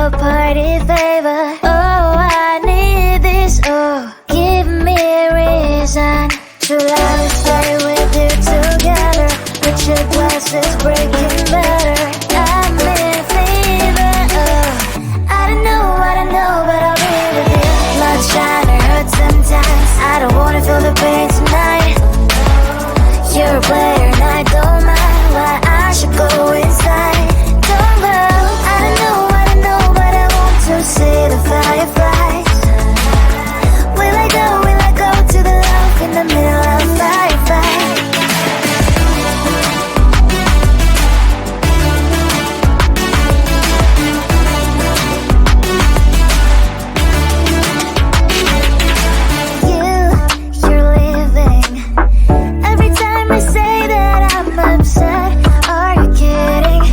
your party favor. Oh, I need this. Oh, give me a reason to love and stay with you together. But your glass is breaking better. I'm in fever. Oh, I don't know, but I'll be with you. Blood's trying to hurt sometimes. I don't wanna feel the pain tonight. You're a player and I don't mind why I should go inside. Don't go. I don't know, but I want to see the fireflies. Will I go to the love in the middle of fireflies? You're leaving. Every time I say that I'm upset, are you kidding?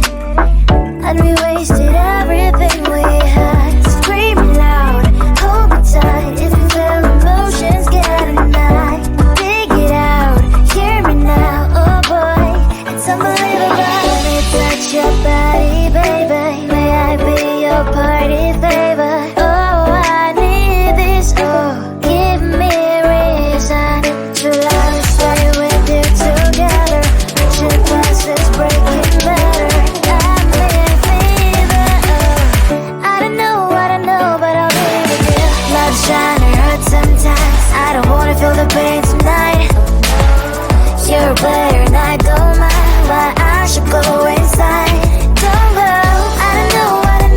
And we wasted everything we had. Screaming loud, hold me tight. If you feel emotions getting mad, dig it out, hear me now. Oh boy, it's unbelievable. Let me touch your body, baby. May I be your party favor? Oh, I need this. Oh, give me a reason to love and stay with you together. But your glass is breaking better. I'm in fever. Oh, I don't know, but I'll be with you. Love's trying to hurt sometimes. I don't wanna feel the pain tonight. You're a player and I don't mind why I should go inside. Don't go. I don't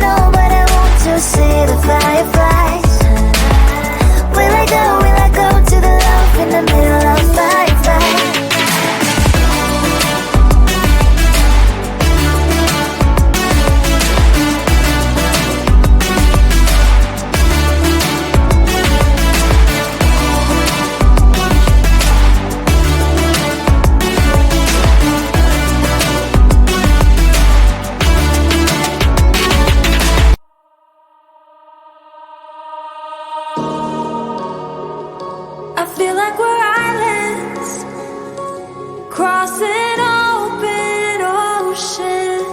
know, but I want to see the fireflies. Will I go to the love in the middle of fireflies? I feel like we're islands crossing open ocean.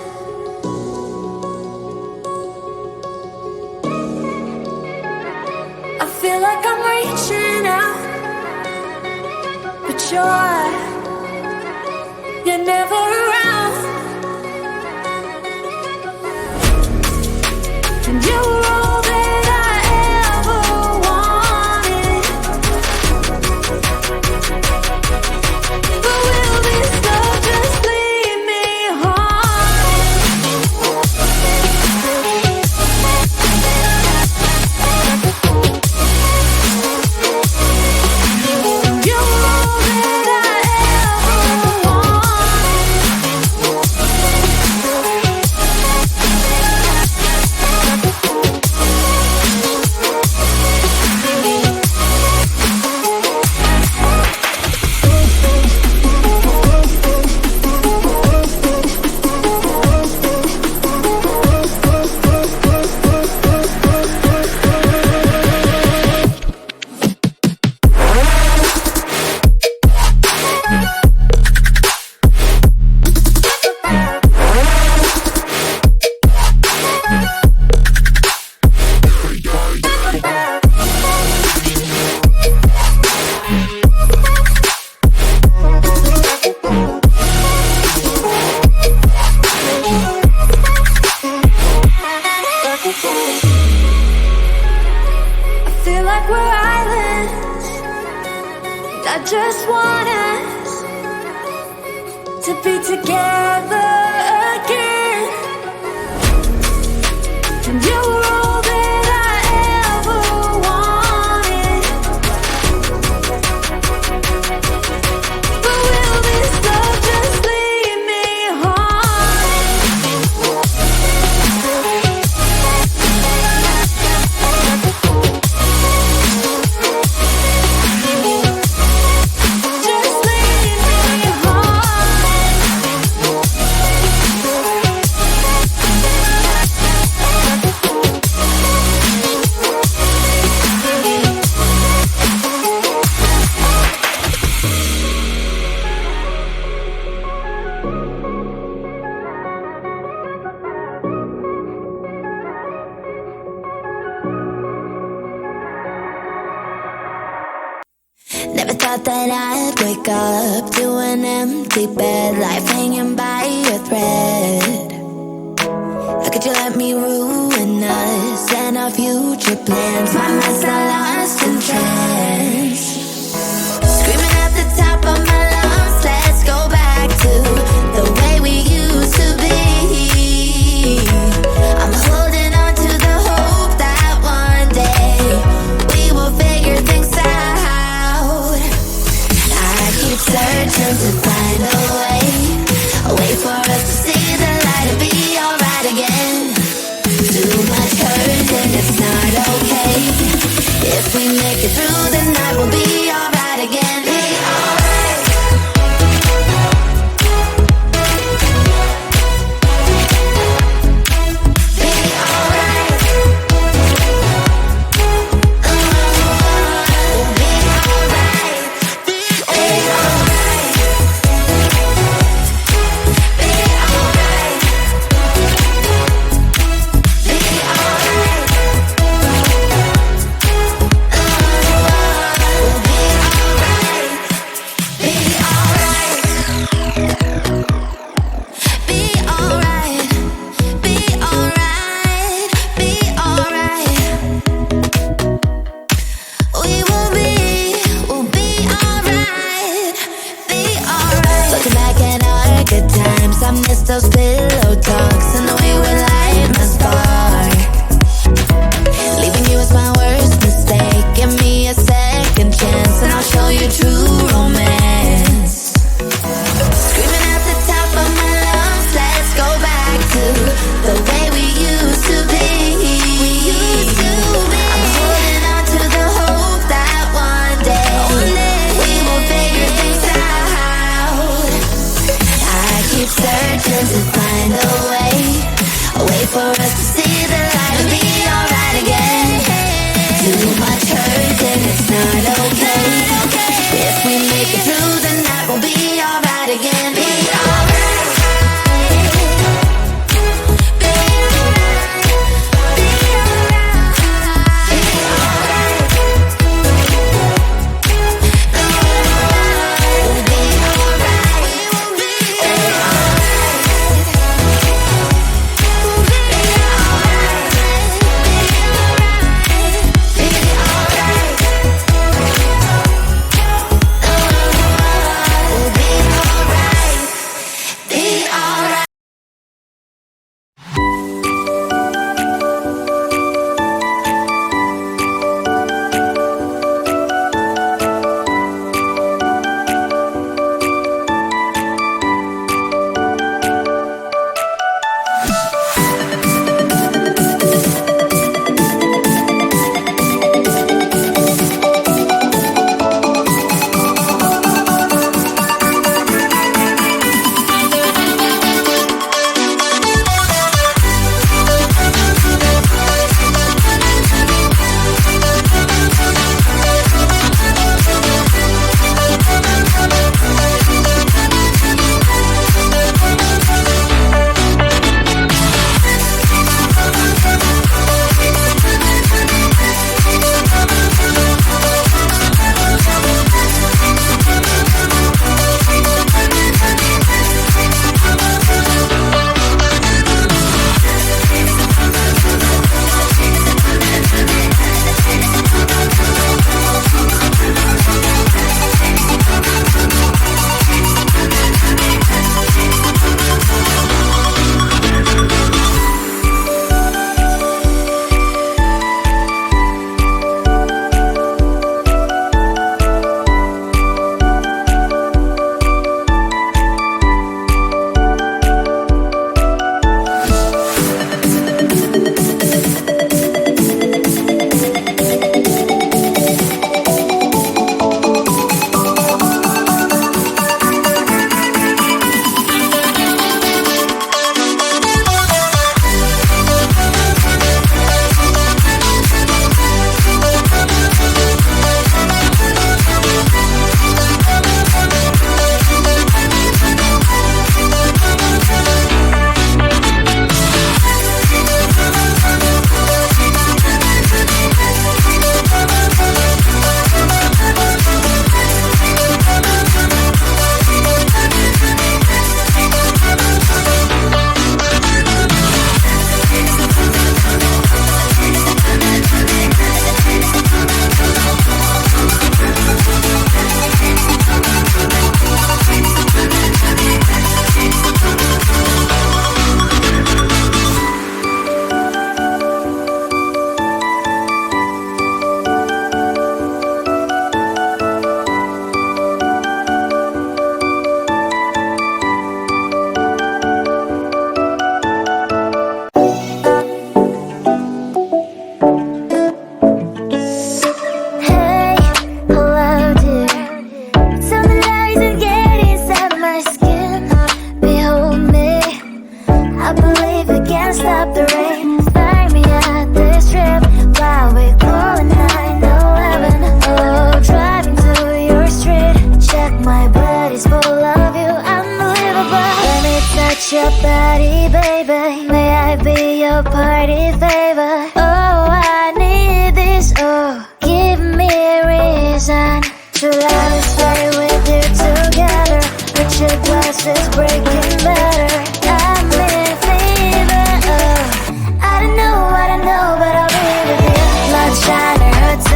I feel like I'm reaching out, but you're never around. And you were all that I ever wanted. But will this love just leave me haunted? You were all that I ever I feel like we're islands. I just want us to be together again. And you were all that I ever wanted. But will this love just leave me haunted? thought that I'd wake up to an empty bed, life hanging by a thread. How could you let me ruin us and our future plans? My mind's now lost in trance. Screaming at the top of my lungs, let's go back to the way we used to be. I'm holding on to the hope that one day we will figure things out. I keep searching to find a way for us to see the light and be alright again. Too much hurt and it's not okay. If we make it through the night, we'll be alright again. Be alright. Be alright. We'll be alright. Be alright. Be alright. Be alright. We'll be alright. Be alright. Be alright. Be alright. Be alright. We'll be alright. Be alright. Looking back at our good times, I miss those pillow talks and the way we light my spark. Leaving you was my worst mistake. Give me a second chance and I'll show you true romance. Screaming at the top of my lungs, let's go back to the way we used to be. I'm holding on to the hope that one day we will figure things out. I keep searching to find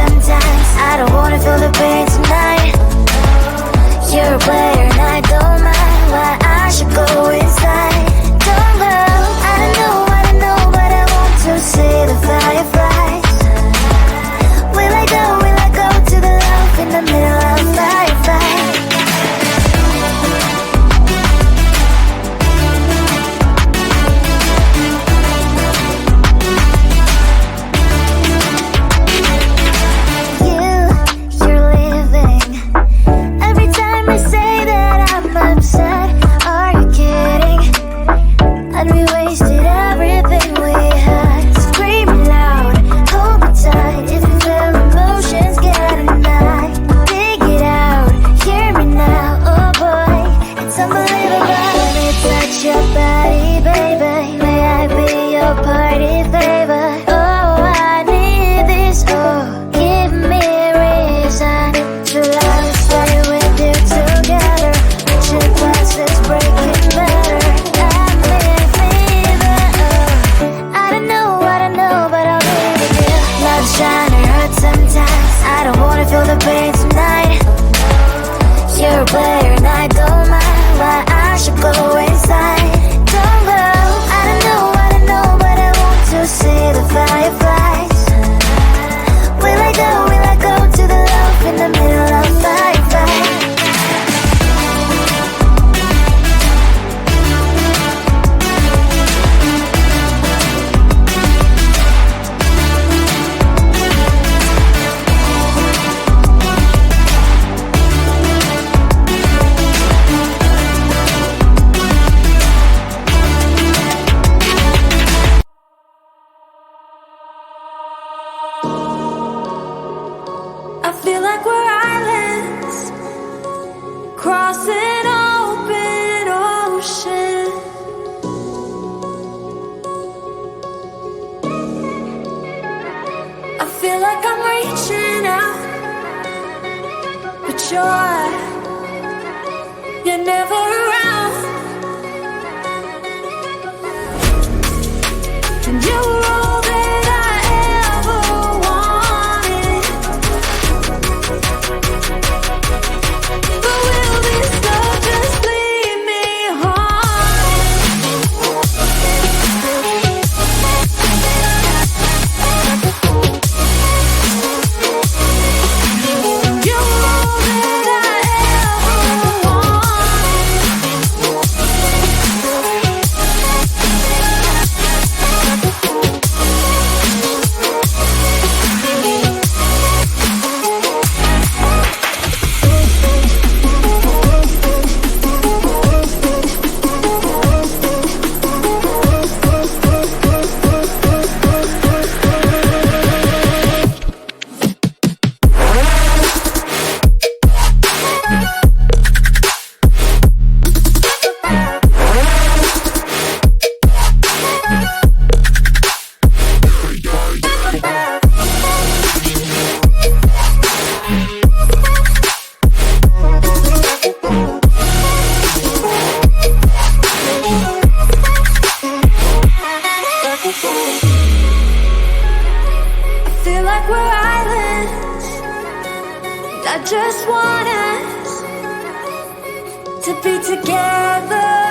sometimes. I don't wanna feel the pain tonight. You're a player and I don't mind why I should go inside. Don't go, I don't know, but I want to see the fireflies. Will I go to the love in the middle of fireflies? You're living. Every time I say that I'm upset, are you kidding? And we wasted everything we had. Screaming loud, hold me tight. If you feel emotions, get a knife. Dig it out, hear me now. Oh boy, it's unbelievable. Let me touch your body, baby. May I be your party favor? Oh, I need this. Oh, give me reason to love, stay with you together. Reaching past this breaking better. I'm in fever. I don't know, but I'll be with you. Love's trying to hurt sometimes. I don't wanna feel the pain tonight. You're a player and I don't mind why I should go inside. Don't go, I don't know, but I want to see the fireflies. Will I go to the love in the middle of fireflies? I feel like we're islands crossing open ocean. I feel like I'm reaching out, but you're never around. And you're all that I ever wanted. But will this love just leave me haunted? You're all that I ever wanted. I feel like we're islands. I just want us to be together.